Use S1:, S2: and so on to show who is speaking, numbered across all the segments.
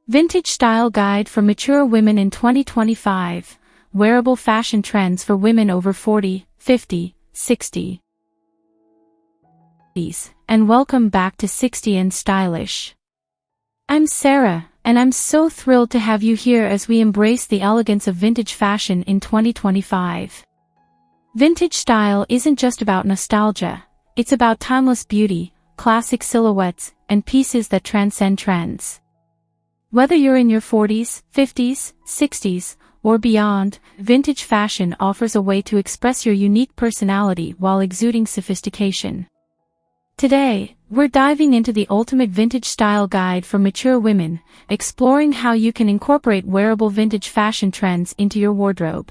S1: Vintage Style Guide for Mature Women in 2025, Wearable Fashion Trends for Women over 40, 50, 60. And welcome back to 60 and Stylish. I'm Sarah, and I'm so thrilled to have you here as we embrace the elegance of vintage fashion in 2025. Vintage style isn't just about nostalgia, it's about timeless beauty, classic silhouettes, and pieces that transcend trends. Whether you're in your 40s, 50s, 60s, or beyond, vintage fashion offers a way to express your unique personality while exuding sophistication. Today, we're diving into the ultimate vintage style guide for mature women, exploring how you can incorporate wearable vintage fashion trends into your wardrobe.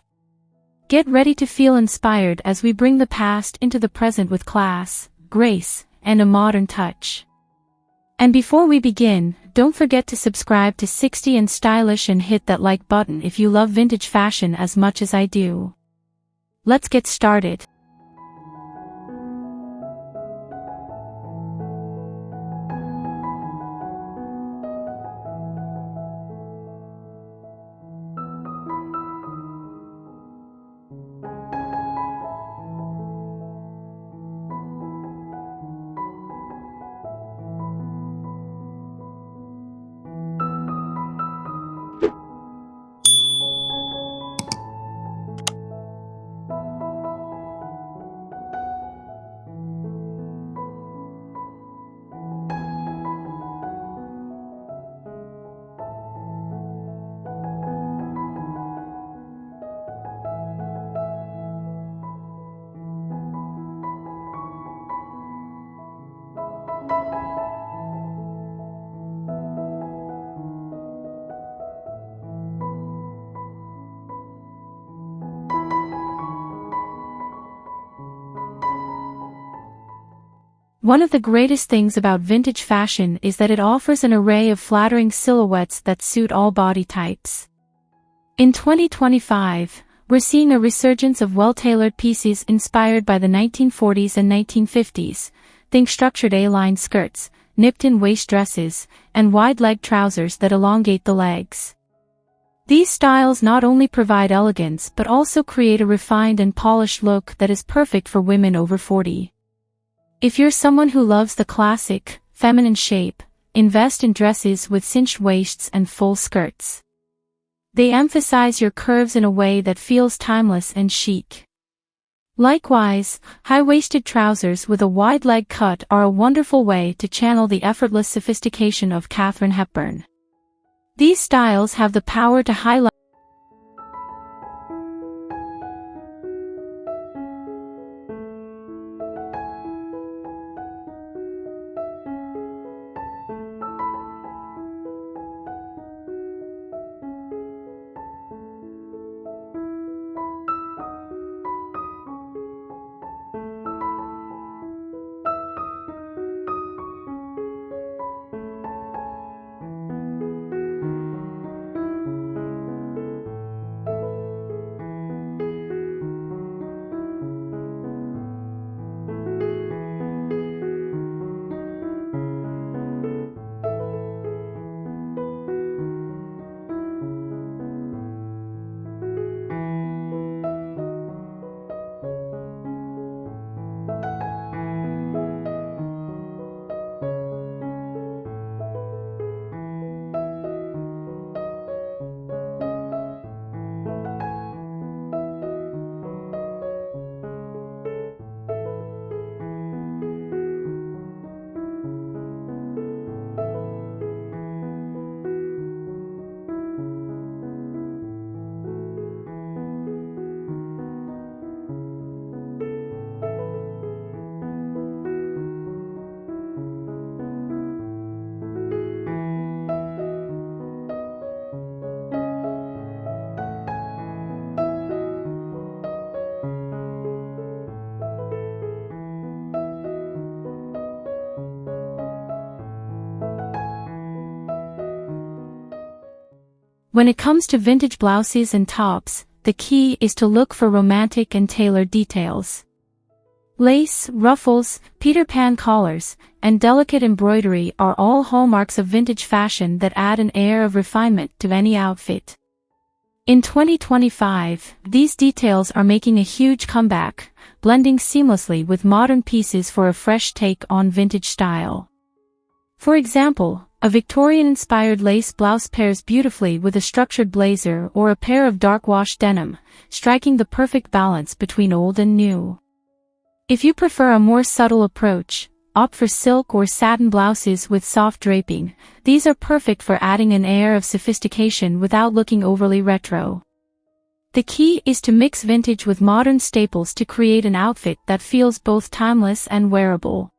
S1: Get ready to feel inspired as we bring the past into the present with class, grace, and a modern touch. And before we begin, don't forget to subscribe to 60 and Stylish and hit that like button if you love vintage fashion as much as I do. Let's get started. One of the greatest things about vintage fashion is that it offers an array of flattering silhouettes that suit all body types. In 2025, we're seeing a resurgence of well-tailored pieces inspired by the 1940s and 1950s. Think structured A-line skirts, nipped-in waist dresses, and wide-leg trousers that elongate the legs. These styles not only provide elegance but also create a refined and polished look that is perfect for women over 40. If you're someone who loves the classic, feminine shape, invest in dresses with cinched waists and full skirts. They emphasize your curves in a way that feels timeless and chic. Likewise, high-waisted trousers with a wide leg cut are a wonderful way to channel the effortless sophistication of Katharine Hepburn. These styles have the power to highlight When it comes to vintage blouses and tops, the key is to look for romantic and tailored details. Lace, ruffles, Peter Pan collars, and delicate embroidery are all hallmarks of vintage fashion that add an air of refinement to any outfit. In 2025, these details are making a huge comeback, blending seamlessly with modern pieces for a fresh take on vintage style. For example, a Victorian-inspired lace blouse pairs beautifully with a structured blazer or a pair of dark-wash denim, striking the perfect balance between old and new. If you prefer a more subtle approach, opt for silk or satin blouses with soft draping. These are perfect for adding an air of sophistication without looking overly retro. The key is to mix vintage with modern staples to create an outfit that feels both timeless and wearable.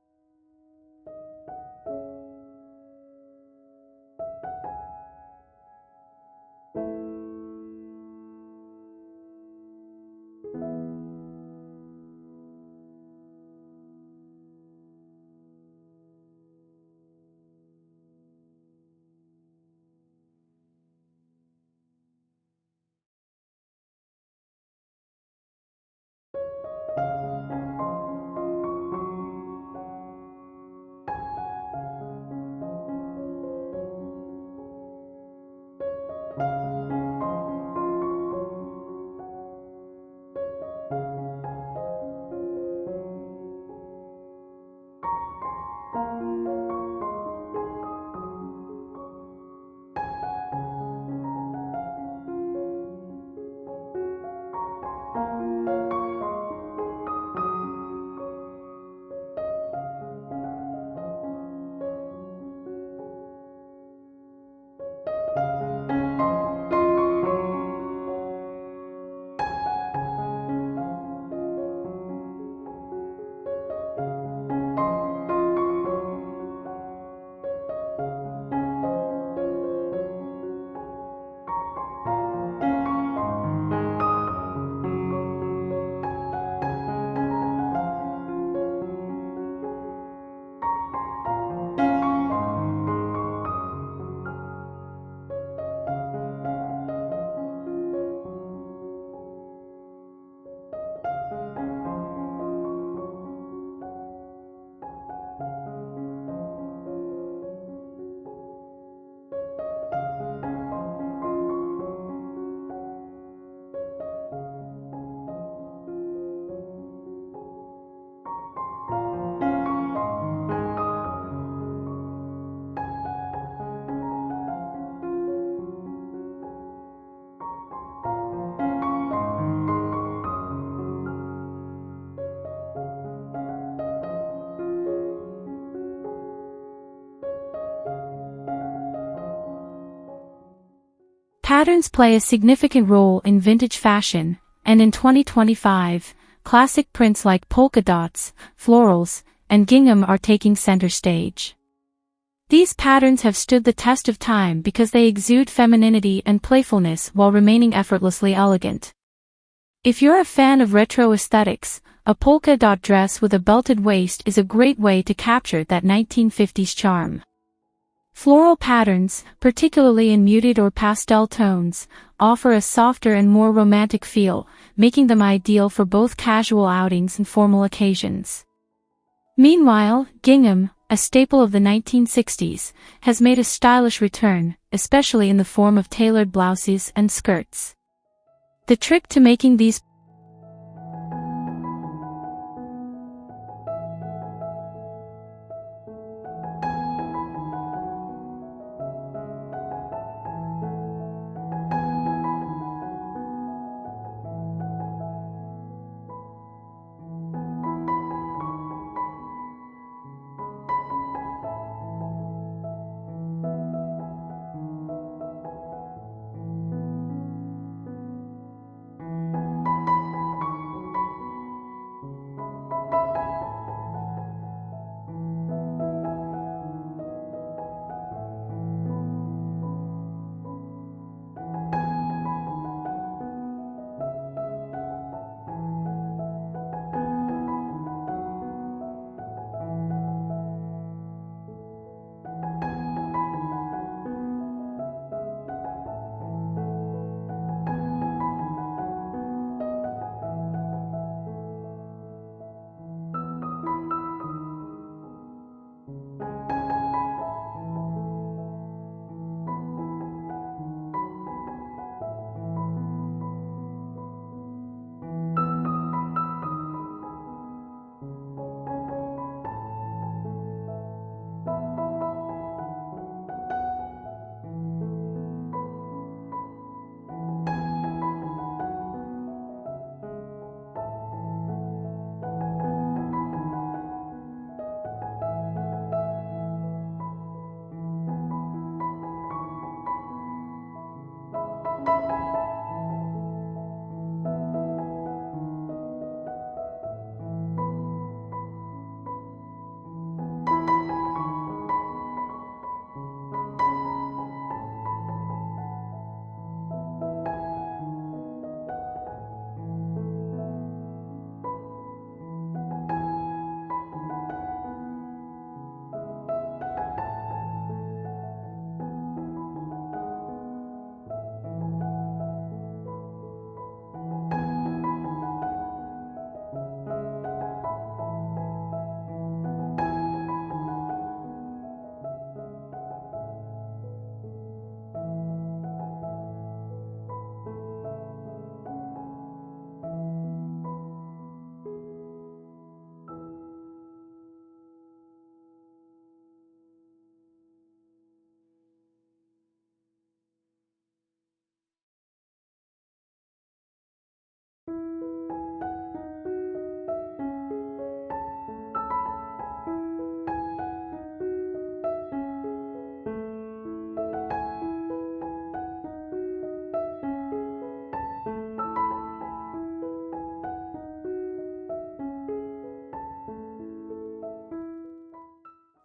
S1: Patterns play a significant role in vintage fashion, and in 2025, classic prints like polka dots, florals, and gingham are taking center stage. These patterns have stood the test of time because they exude femininity and playfulness while remaining effortlessly elegant. If you're a fan of retro aesthetics, a polka dot dress with a belted waist is a great way to capture that 1950s charm. Floral patterns, particularly in muted or pastel tones, offer a softer and more romantic feel, making them ideal for both casual outings and formal occasions. Meanwhile, gingham, a staple of the 1960s, has made a stylish return, especially in the form of tailored blouses and skirts. The trick to making these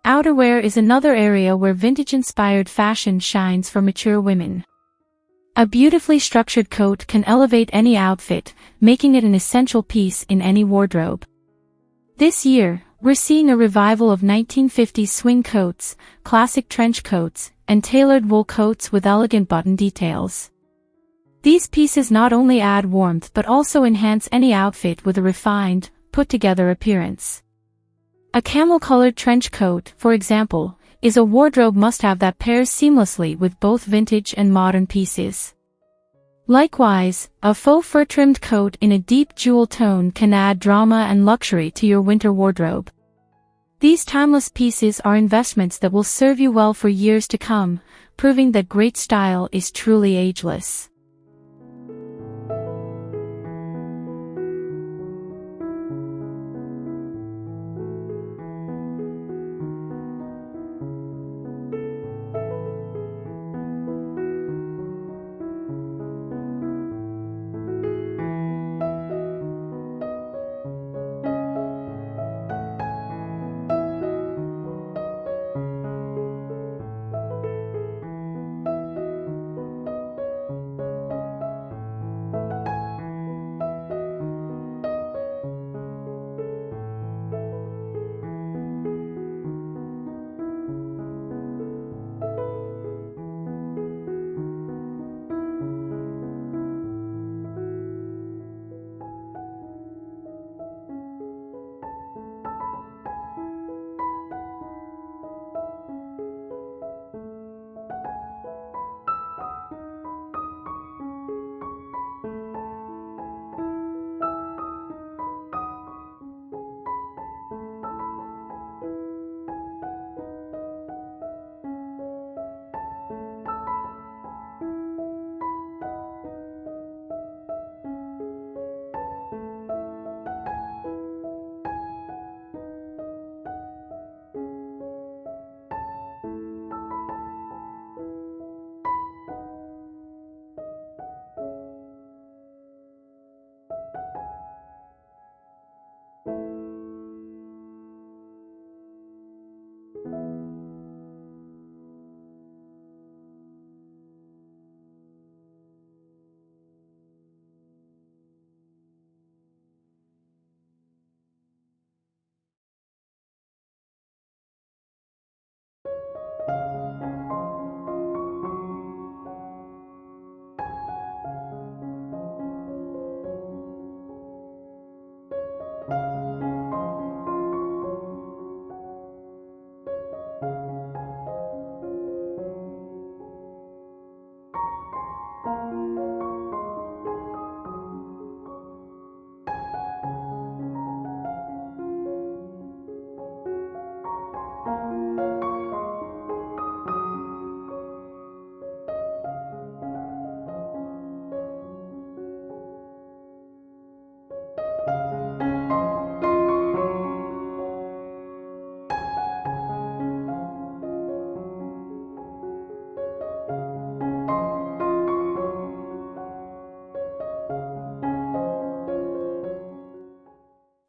S1: Outerwear is another area where vintage-inspired fashion shines for mature women. A beautifully structured coat can elevate any outfit, making it an essential piece in any wardrobe. This year, we're seeing a revival of 1950s swing coats, classic trench coats, and tailored wool coats with elegant button details. These pieces not only add warmth but also enhance any outfit with a refined, put-together appearance. A camel-colored trench coat, for example, is a wardrobe must-have that pairs seamlessly with both vintage and modern pieces. Likewise, a faux fur-trimmed coat in a deep jewel tone can add drama and luxury to your winter wardrobe. These timeless pieces are investments that will serve you well for years to come, proving that great style is truly ageless.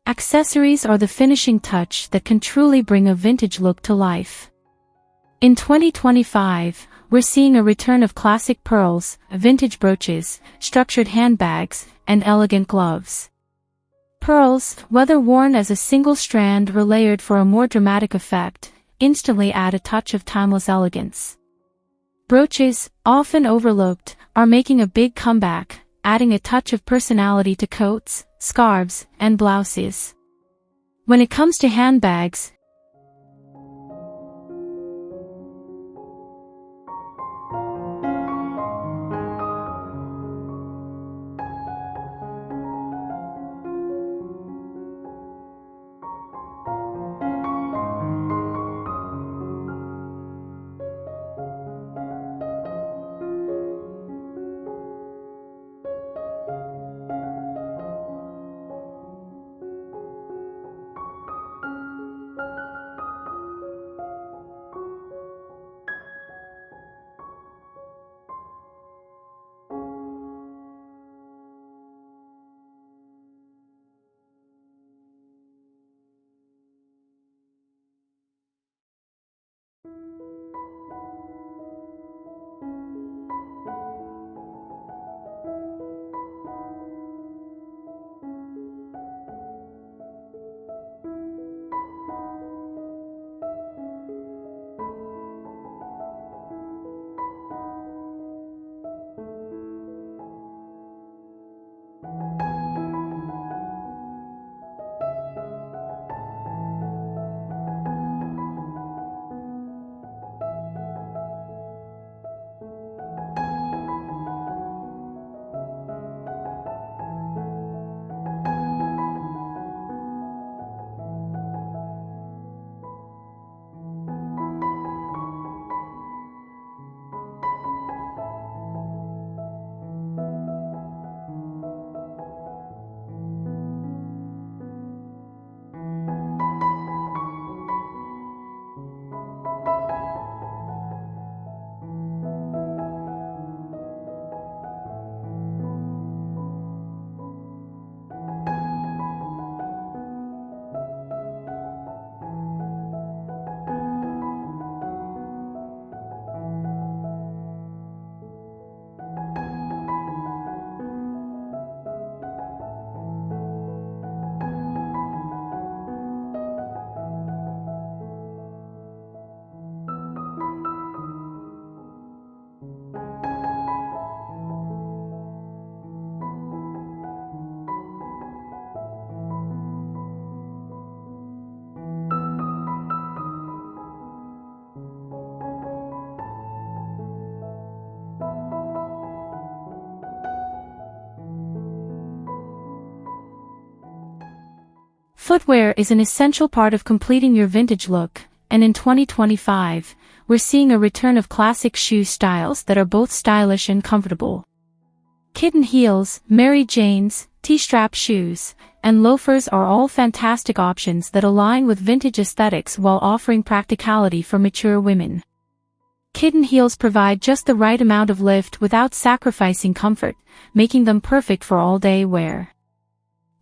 S1: Accessories are the finishing touch that can truly bring a vintage look to life. In 2025, we're seeing a return of classic pearls, vintage brooches, structured handbags, and elegant gloves. Pearls, whether worn as a single strand or layered for a more dramatic effect, instantly add a touch of timeless elegance. Brooches, often overlooked, are making a big comeback, adding a touch of personality to coats, scarves, and blouses. When it comes to handbags, Footwear is an essential part of completing your vintage look, and in 2025, we're seeing a return of classic shoe styles that are both stylish and comfortable. Kitten heels, Mary Janes, T-strap shoes, and loafers are all fantastic options that align with vintage aesthetics while offering practicality for mature women. Kitten heels provide just the right amount of lift without sacrificing comfort, making them perfect for all-day wear.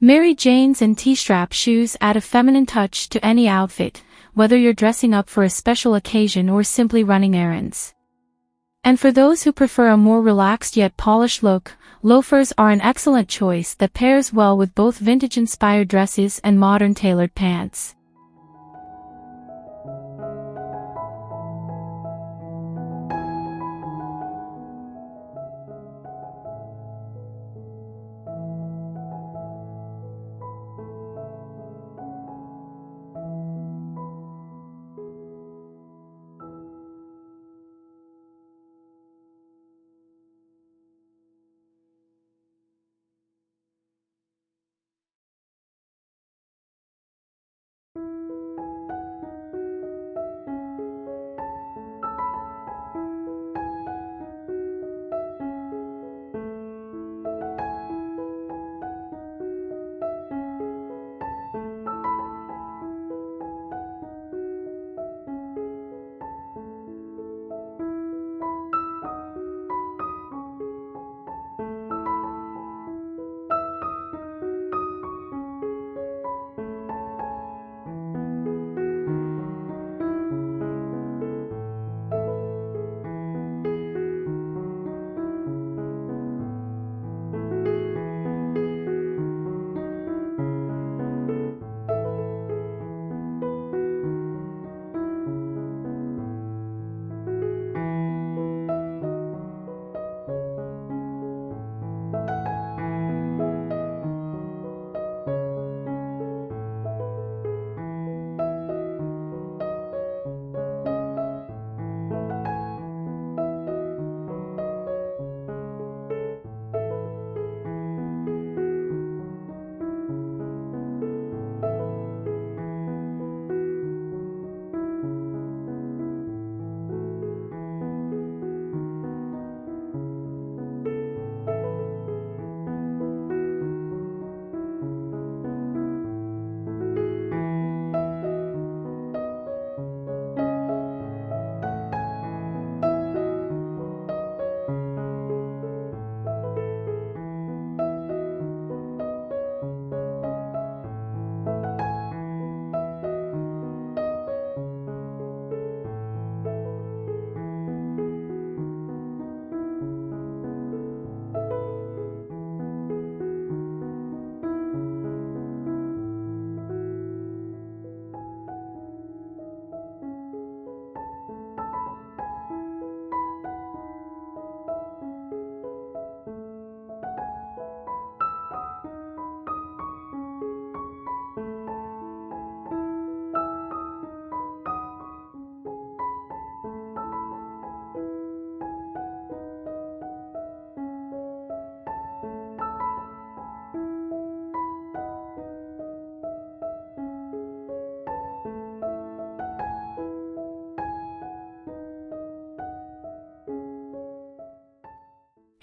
S1: Mary Janes and T-strap shoes add a feminine touch to any outfit, whether you're dressing up for a special occasion or simply running errands. And for those who prefer a more relaxed yet polished look, loafers are an excellent choice that pairs well with both vintage-inspired dresses and modern tailored pants.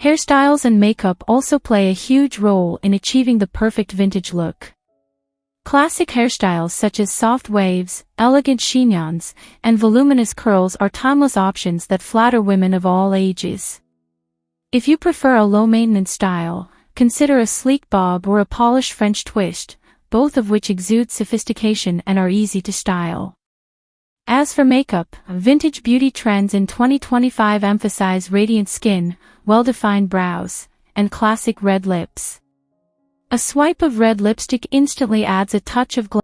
S1: Hairstyles and makeup also play a huge role in achieving the perfect vintage look. Classic hairstyles such as soft waves, elegant chignons, and voluminous curls are timeless options that flatter women of all ages. If you prefer a low-maintenance style, consider a sleek bob or a polished French twist, both of which exude sophistication and are easy to style. As for makeup, vintage beauty trends in 2025 emphasize radiant skin, well-defined brows, and classic red lips. A swipe of red lipstick instantly adds a touch of glam.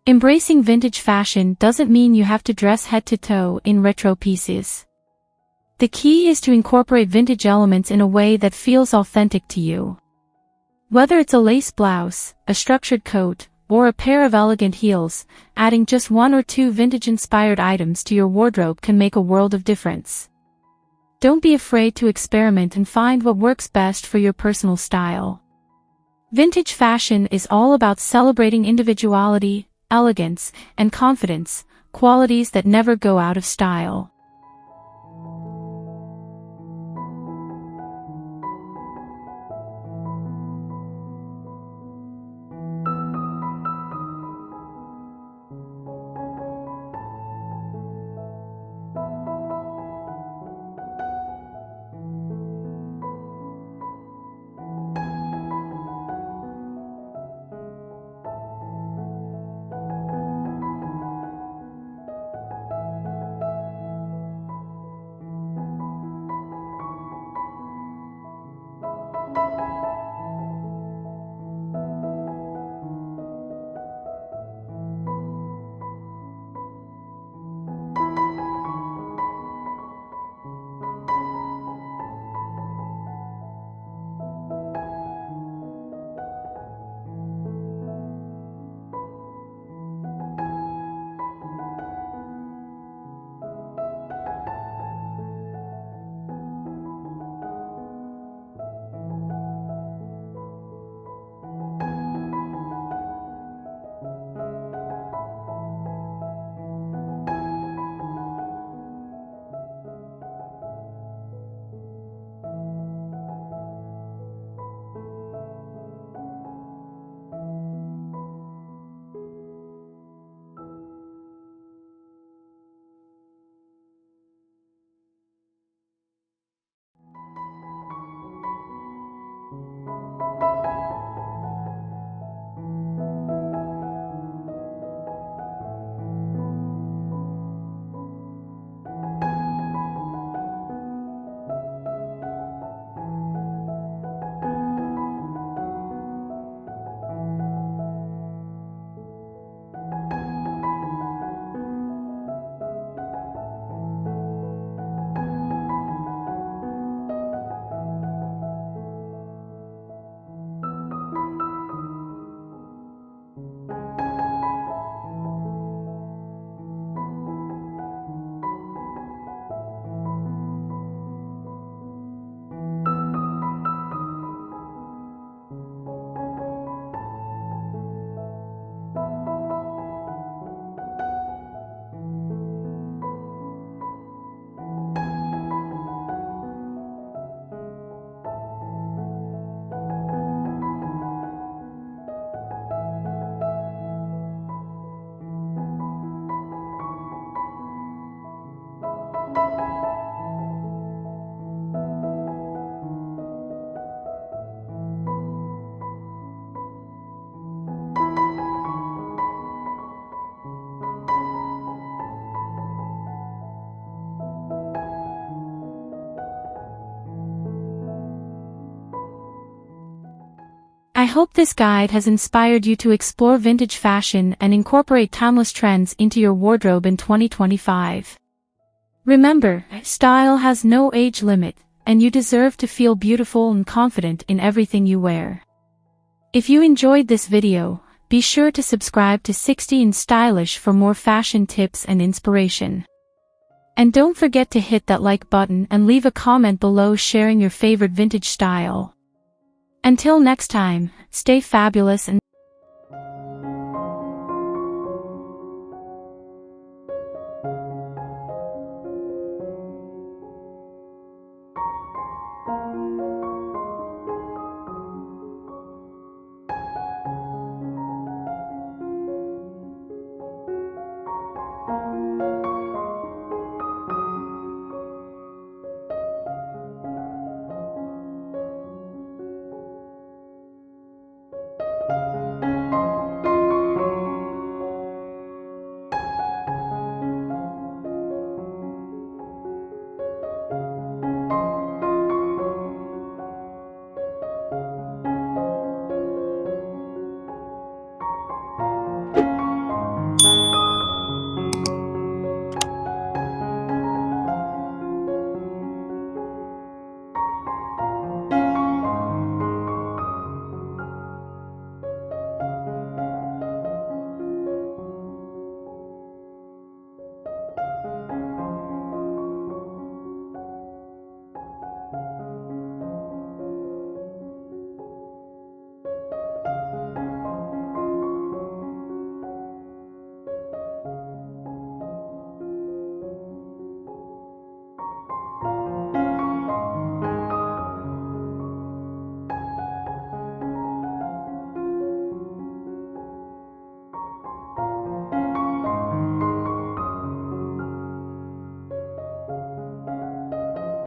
S1: Embracing vintage fashion doesn't mean you have to dress head to toe in retro pieces. The key is to incorporate vintage elements in a way that feels authentic to you. Whether it's a lace blouse, a structured coat, or a pair of elegant heels, adding just one or two vintage-inspired items to your wardrobe can make a world of difference. Don't be afraid to experiment and find what works best for your personal style. Vintage fashion is all about celebrating individuality, elegance, and confidence, qualities that never go out of style. I hope this guide has inspired you to explore vintage fashion and incorporate timeless trends into your wardrobe in 2025. Remember, style has no age limit, and you deserve to feel beautiful and confident in everything you wear. If you enjoyed this video, be sure to subscribe to 60 and Stylish for more fashion tips and inspiration. And don't forget to hit that like button and leave a comment below sharing your favorite vintage style. Until next time, stay fabulous and